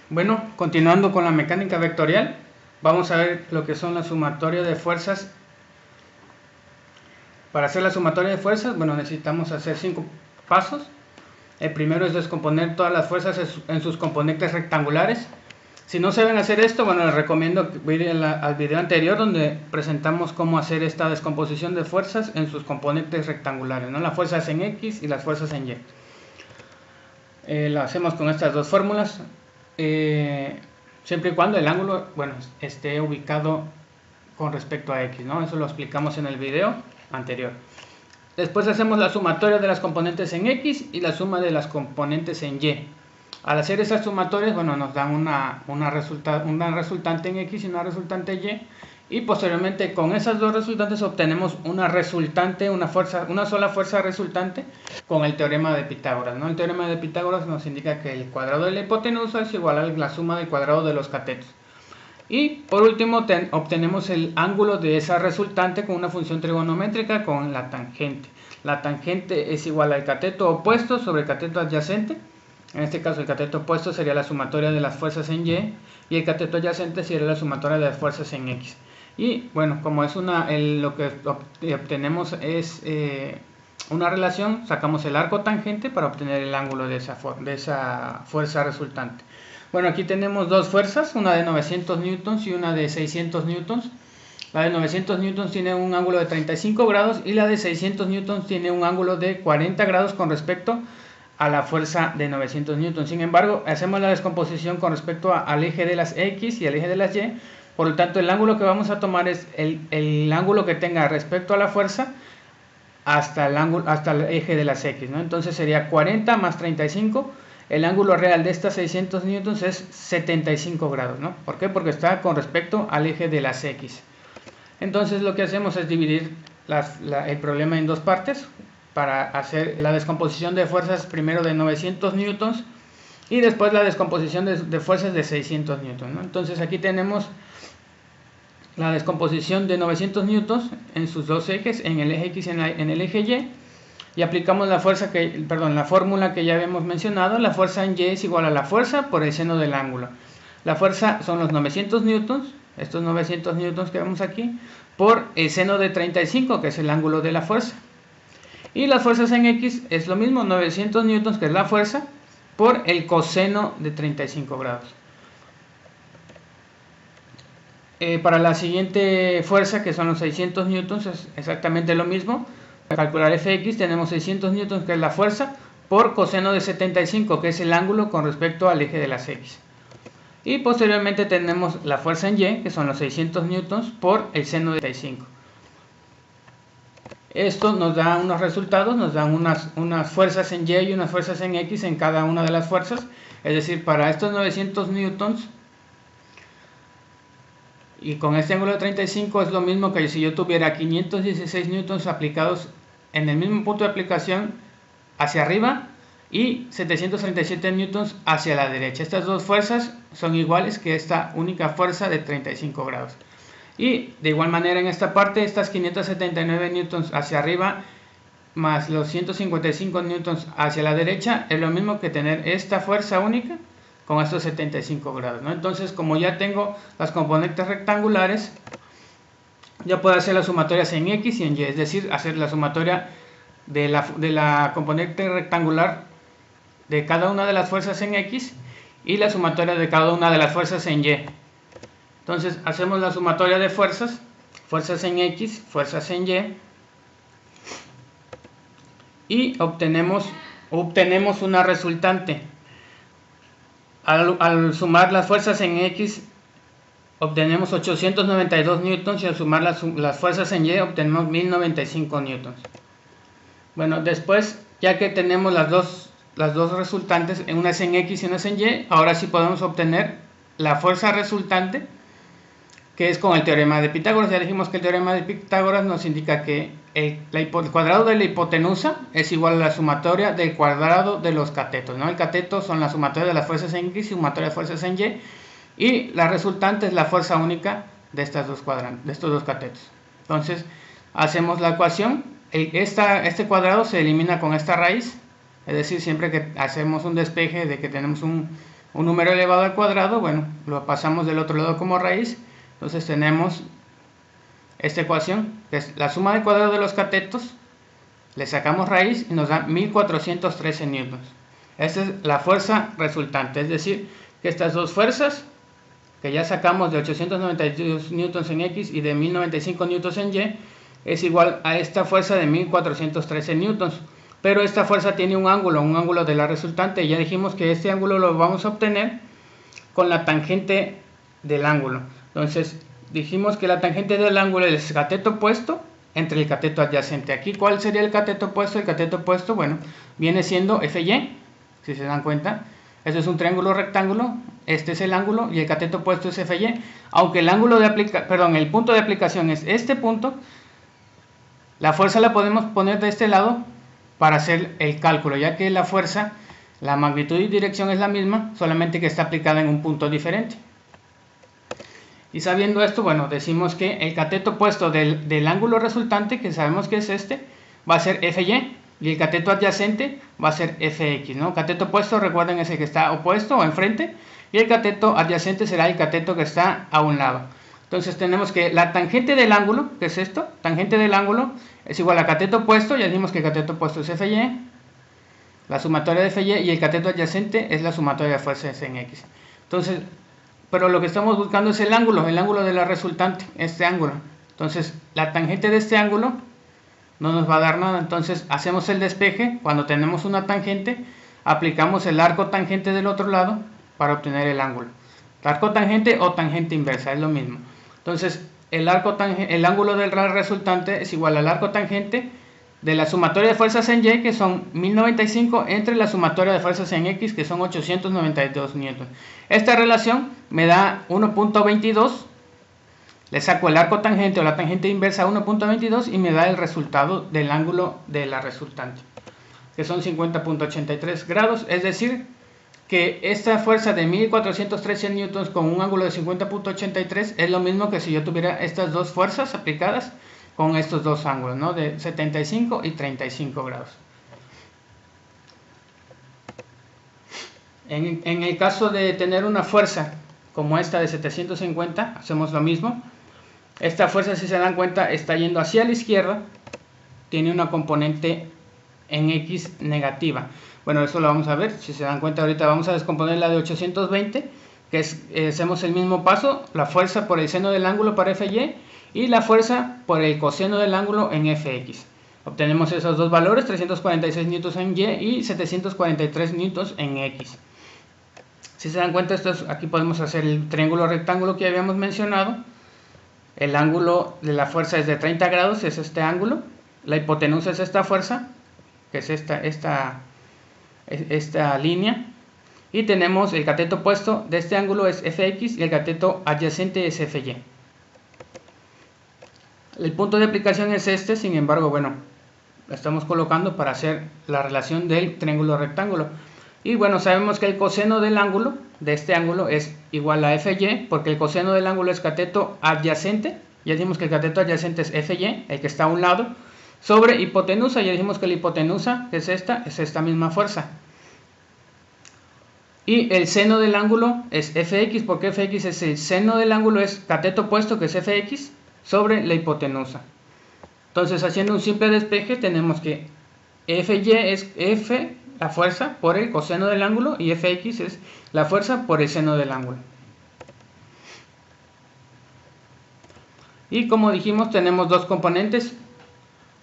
Bueno, continuando con la mecánica vectorial, vamos a ver lo que son la sumatoria de fuerzas. Para hacer la sumatoria de fuerzas, bueno, necesitamos hacer 5 pasos. El primero es descomponer todas las fuerzas en sus componentes rectangulares. Si no saben hacer esto, bueno, les recomiendo ir al video anterior donde presentamos cómo hacer esta descomposición de fuerzas en sus componentes rectangulares, ¿no? Las fuerzas en X y las fuerzas en Y. Lo hacemos con estas dos fórmulas, siempre y cuando el ángulo, bueno, esté ubicado con respecto a X, ¿no? Eso lo explicamos en el video anterior. Después hacemos la sumatoria de las componentes en X y la suma de las componentes en Y. Al hacer esas sumatorias, bueno, nos dan una resultante en X y una resultante en Y. Y posteriormente con esas dos resultantes obtenemos una resultante, una sola fuerza resultante con el teorema de Pitágoras, ¿no? El teorema de Pitágoras nos indica que el cuadrado de la hipotenusa es igual a la suma del cuadrado de los catetos. Y por último obtenemos el ángulo de esa resultante con una función trigonométrica con la tangente. La tangente es igual al cateto opuesto sobre el cateto adyacente. En este caso el cateto opuesto sería la sumatoria de las fuerzas en Y y el cateto adyacente sería la sumatoria de las fuerzas en X. Y bueno, como es lo que obtenemos es una relación, sacamos el arco tangente para obtener el ángulo de esa fuerza resultante. Bueno, aquí tenemos dos fuerzas, una de 900 newtons y una de 600 newtons. La de 900 newtons tiene un ángulo de 35 grados y la de 600 newtons tiene un ángulo de 40 grados con respecto a la fuerza de 900 newtons. Sin embargo, hacemos la descomposición con respecto al eje de las X y al eje de las Y. Por lo tanto, el ángulo que vamos a tomar es el ángulo que tenga respecto a la fuerza hasta el eje de las X, ¿no? Entonces sería 40 más 35. El ángulo real de estas 600 newtons es 75 grados, ¿no? ¿Por qué? Porque está con respecto al eje de las X. Entonces lo que hacemos es dividir el problema en dos partes para hacer la descomposición de fuerzas primero de 900 newtons y después la descomposición de fuerzas de 600 newtons, ¿no? Entonces aquí tenemos la descomposición de 900 newtons en sus dos ejes, en el eje X y en el eje Y. Y aplicamos la fórmula que ya habíamos mencionado. La fuerza en Y es igual a la fuerza por el seno del ángulo. La fuerza son los 900 newtons, estos 900 newtons que vemos aquí, por el seno de 35, que es el ángulo de la fuerza. Y las fuerzas en X es lo mismo, 900 newtons, que es la fuerza, por el coseno de 35 grados. Para la siguiente fuerza, que son los 600 newtons, es exactamente lo mismo. Para calcular Fx tenemos 600 newtons, que es la fuerza, por coseno de 75, que es el ángulo con respecto al eje de las X. Y posteriormente tenemos la fuerza en Y, que son los 600 newtons, por el seno de 35. Esto nos da unos resultados, nos dan unas fuerzas en Y y unas fuerzas en X en cada una de las fuerzas. Es decir, para estos 900 newtons y con este ángulo de 35 es lo mismo que si yo tuviera 516 newtons aplicados en el mismo punto de aplicación hacia arriba y 737 newtons hacia la derecha. Estas dos fuerzas son iguales que esta única fuerza de 35 grados. Y de igual manera en esta parte, estas 579 newtons hacia arriba más los 155 newtons hacia la derecha es lo mismo que tener esta fuerza única con estos 75 grados, ¿no? Entonces, como ya tengo las componentes rectangulares, ya puedo hacer las sumatorias en X y en Y, es decir, hacer la sumatoria de la componente rectangular de cada una de las fuerzas en X y la sumatoria de cada una de las fuerzas en Y. Entonces, hacemos la sumatoria de fuerzas en X, fuerzas en Y, y obtenemos una resultante. Al sumar las fuerzas en X obtenemos 892 newtons y al sumar las fuerzas en Y obtenemos 1095 newtons. Bueno, después, ya que tenemos las dos resultantes, una es en X y una es en Y, ahora sí podemos obtener la fuerza resultante, que es con el teorema de Pitágoras. Ya dijimos que el teorema de Pitágoras nos indica que el cuadrado de la hipotenusa es igual a la sumatoria del cuadrado de los catetos, ¿no? El cateto son la sumatoria de las fuerzas en X y sumatoria de fuerzas en Y la resultante es la fuerza única de estos dos catetos. Entonces, hacemos la ecuación. Este cuadrado se elimina con esta raíz, es decir, siempre que hacemos un despeje de que tenemos un número elevado al cuadrado, bueno, lo pasamos del otro lado como raíz. Entonces tenemos esta ecuación, que es la suma del cuadrado de los catetos, le sacamos raíz y nos da 1413 newtons. Esta es la fuerza resultante, es decir, que estas dos fuerzas, que ya sacamos de 892 newtons en X y de 1095 newtons en Y, es igual a esta fuerza de 1413 newtons. Pero esta fuerza tiene un ángulo de la resultante, y ya dijimos que este ángulo lo vamos a obtener con la tangente del ángulo. Entonces, dijimos que la tangente del ángulo es el cateto opuesto entre el cateto adyacente. Aquí, ¿cuál sería el cateto opuesto? El cateto opuesto, bueno, viene siendo FY, si se dan cuenta. Este es un triángulo rectángulo, este es el ángulo y el cateto opuesto es FY. Aunque el ángulo de el punto de aplicación es este punto, la fuerza la podemos poner de este lado para hacer el cálculo, ya que la fuerza, la magnitud y dirección es la misma, solamente que está aplicada en un punto diferente. Y sabiendo esto, bueno, decimos que el cateto opuesto del ángulo resultante, que sabemos que es este, va a ser FY, y el cateto adyacente va a ser FX, ¿no? Cateto opuesto, recuerden, es el que está opuesto o enfrente, y el cateto adyacente será el cateto que está a un lado. Entonces tenemos que la tangente del ángulo, que es esto, tangente del ángulo, es igual a cateto opuesto, ya dijimos que el cateto opuesto es FY, la sumatoria de FY, y el cateto adyacente es la sumatoria de fuerzas en X. Entonces, pero lo que estamos buscando es el ángulo de la resultante, este ángulo. Entonces, la tangente de este ángulo no nos va a dar nada. Entonces, hacemos el despeje. Cuando tenemos una tangente, aplicamos el arco tangente del otro lado para obtener el ángulo. Arco tangente o tangente inversa, es lo mismo. Entonces, el ángulo del resultante es igual al arco tangente de la sumatoria de fuerzas en Y, que son 1095, entre la sumatoria de fuerzas en X, que son 892 newtons. Esta relación me da 1.22, le saco el arco tangente o la tangente inversa a 1.22 y me da el resultado del ángulo de la resultante, que son 50.83 grados, es decir, que esta fuerza de 1413 newtons con un ángulo de 50.83 es lo mismo que si yo tuviera estas dos fuerzas aplicadas con estos dos ángulos, ¿no? De 75 y 35 grados. En el caso de tener una fuerza como esta de 750, hacemos lo mismo. Esta fuerza, si se dan cuenta, está yendo hacia la izquierda, tiene una componente en X negativa. Bueno, eso lo vamos a ver, si se dan cuenta ahorita vamos a descomponer la de 820, que es, hacemos el mismo paso, la fuerza por el seno del ángulo para FY y la fuerza por el coseno del ángulo en FX. Obtenemos esos dos valores, 346 newtons en Y y 743 newtons en X. Si se dan cuenta, aquí podemos hacer el triángulo rectángulo que habíamos mencionado. El ángulo de la fuerza es de 30 grados, es este ángulo. La hipotenusa es esta fuerza, que es esta línea. Y tenemos el cateto opuesto de este ángulo es FX y el cateto adyacente es FY. El punto de aplicación es este, sin embargo, bueno, lo estamos colocando para hacer la relación del triángulo rectángulo. Y bueno, sabemos que el coseno del ángulo, de este ángulo, es igual a FY, porque el coseno del ángulo es cateto adyacente. Ya dijimos que el cateto adyacente es FY, el que está a un lado, sobre hipotenusa. Ya dijimos que la hipotenusa, que es esta misma fuerza. Y el seno del ángulo es FX, porque FX es el seno del ángulo, es cateto opuesto, que es FX, sobre la hipotenusa. Entonces, haciendo un simple despeje, tenemos que FY es F, la fuerza, por el coseno del ángulo, y FX es la fuerza por el seno del ángulo. Y como dijimos, tenemos dos componentes,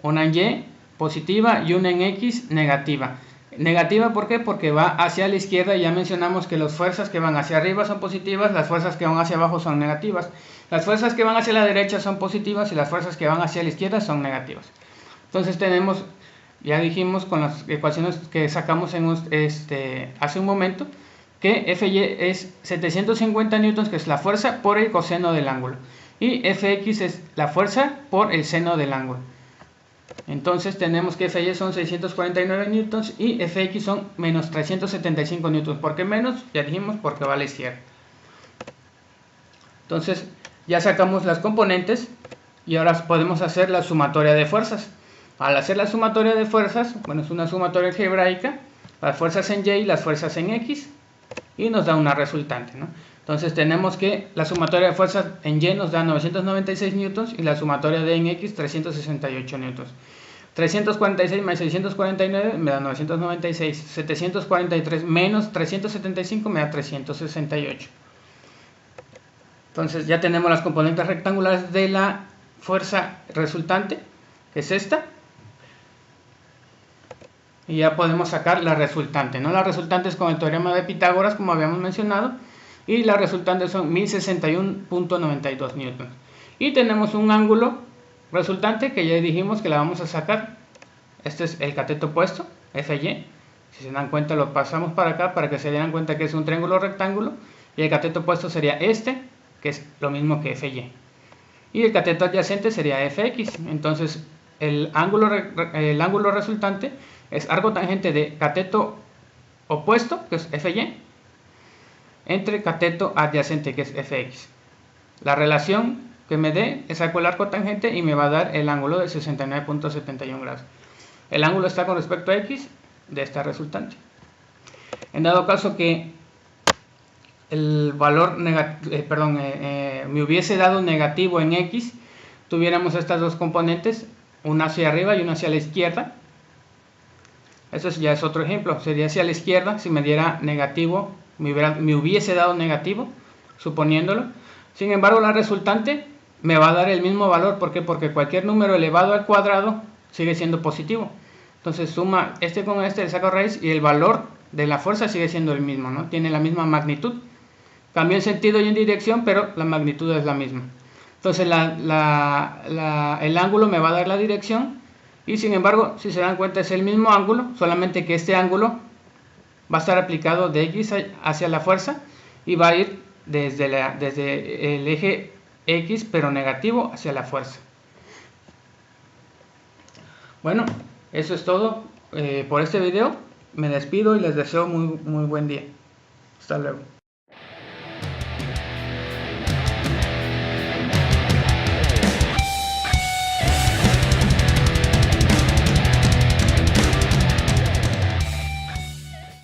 una en Y positiva y una en X negativa. Negativa, ¿por qué? Porque va hacia la izquierda y ya mencionamos que las fuerzas que van hacia arriba son positivas, las fuerzas que van hacia abajo son negativas. Las fuerzas que van hacia la derecha son positivas y las fuerzas que van hacia la izquierda son negativas. Entonces tenemos, ya dijimos con las ecuaciones que sacamos hace un momento, que FY es 750 newtons, que es la fuerza por el coseno del ángulo. Y FX es la fuerza por el seno del ángulo. Entonces tenemos que FY son 649 newtons y FX son menos 375 newtons. ¿Por qué menos? Ya dijimos, porque va a la izquierda. Entonces ya sacamos las componentes y ahora podemos hacer la sumatoria de fuerzas. Al hacer la sumatoria de fuerzas, bueno, es una sumatoria algebraica, las fuerzas en Y y las fuerzas en X. y nos da una resultante, ¿no? Entonces tenemos que la sumatoria de fuerzas en Y nos da 996 newtons y la sumatoria de en X 368 newtons. 346 más 649 me da 996, 743 menos 375 me da 368. Entonces ya tenemos las componentes rectangulares de la fuerza resultante, que es esta. Y ya podemos sacar la resultante, ¿no? La resultante es con el teorema de Pitágoras, como habíamos mencionado, y la resultante son 1061.92 newtons. Y tenemos un ángulo resultante que ya dijimos que la vamos a sacar. Este es el cateto opuesto, FY. Si se dan cuenta, lo pasamos para acá para que se den cuenta que es un triángulo rectángulo. Y el cateto opuesto sería este, que es lo mismo que FY. Y el cateto adyacente sería FX. Entonces, el ángulo resultante es arco tangente de cateto opuesto, que es FY, entre cateto adyacente, que es FX. La relación que me dé, saco el arco tangente y me va a dar el ángulo de 69.71 grados. El ángulo está con respecto a X de esta resultante. En dado caso que el valor me hubiese dado negativo en X, tuviéramos estas dos componentes, una hacia arriba y una hacia la izquierda. Eso ya es otro ejemplo, sería hacia la izquierda. Si me diera negativo, me hubiese dado negativo, suponiéndolo. Sin embargo, la resultante me va a dar el mismo valor. ¿Por qué? Porque cualquier número elevado al cuadrado sigue siendo positivo. Entonces suma este con este, le saco raíz y el valor de la fuerza sigue siendo el mismo, ¿no? Tiene la misma magnitud. Cambia en sentido y en dirección, pero la magnitud es la misma. Entonces el ángulo me va a dar la dirección y sin embargo, si se dan cuenta, es el mismo ángulo, solamente que este ángulo va a estar aplicado de X hacia la fuerza y va a ir desde el eje X, pero negativo, hacia la fuerza. Bueno, eso es todo por este video. Me despido y les deseo muy buen día. Hasta luego.